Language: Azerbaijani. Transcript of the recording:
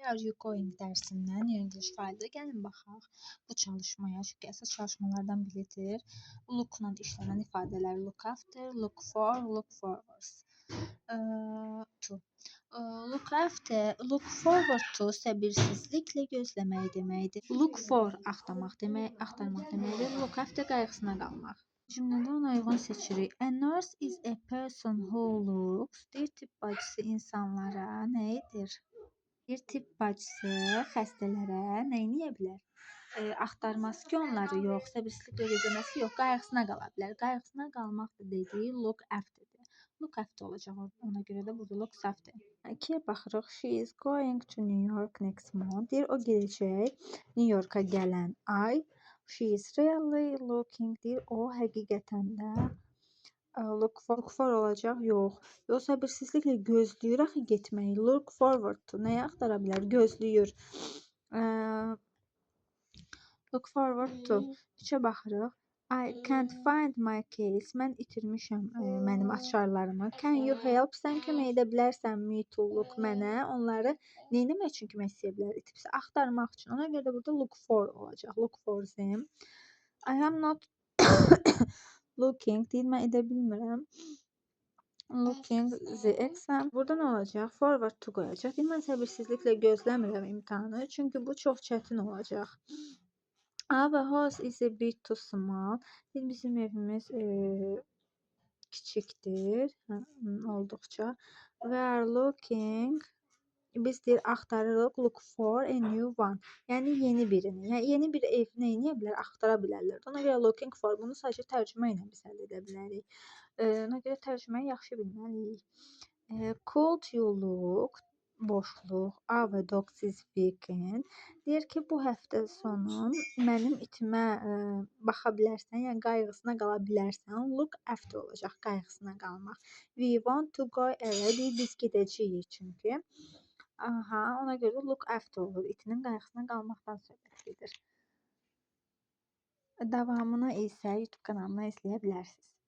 are you going dərsindən İngiliz faildə gəlin baxaq bu çalışmaya. Çünki əsas çalışmalardan biridir. Look-la işlənən ifadələr look after, look for, look forward to. Look after, look forward to səbirsizliklə gözləmək deməkdir. Look for axtarmaq deməkdir. Look after qayğısına qalmaq. Cümlədə ona uyğun seçirik. A nurse is a person who looks. Bir tibb bacısı insanlara nə edir? Bir tibb bacısı xəstələrə nə edə bilər? Axtarması ki, onları yox, səbirsizliklə gözləməsi yox, qayğısına qala bilər. Qayğısına qalmaq da dediyi look after-dir. Look after olacaq, ona görə də burada look after. 2-yə baxırıq. She is going to New York next month. Deyir, o gedəcək New York'a gələn ay. She is really looking, deyir, o həqiqətən də look for olacaq, yox. Yox, səbirsizliklə gözləyir axı getməyi. Look forward to, nəyə axtara bilər? Gözləyir. Look forward to. 3-ə baxırıq. I can't find my keys. Mən itirmişəm mənim açarlarımı. Can you help? Sən kömək edə bilərsən me to look mənə? Onları nə etmək üçün kömək istəyə bilər? İtibsə axtarmaq üçün. Ona görə də burada look for olacaq. Look for them. I am not looking. Deyir, mən edə bilmirəm. Looking the exam. Burada nə olacaq? Forward to qoyacaq. Deyir, mən səbirsizliklə gözləmirəm imtahanı. Çünki bu çox çətin olacaq. Our house is a bit too small. Bizim evimiz kiçikdir, olduqca. We are looking. Biz deyir axtarırıq. Look for a new one. Yəni yeni birini. Yəni yeni bir ev nə edə bilər? Axtara bilərlər. Ona görə looking for bunu sadəcə tərcümə ilə biz əldə edə bilərik. Ona görə tərcüməyi yaxşı bilməliyik. Could you look? Boşluq. Our dog this weekend. Deyir ki, bu həftə sonu mənim itimə baxa bilərsən, yəni qayğısına qala bilərsən. Look after olacaq, qayğısına qalmaq. We want to go away. Deyir, biz gedəcəyik çünki. Ona görə look after olur. İtinin qayğısına qalmaqdan söhbət gedir. Davamını isə YouTube kanalına izləyə bilərsiniz.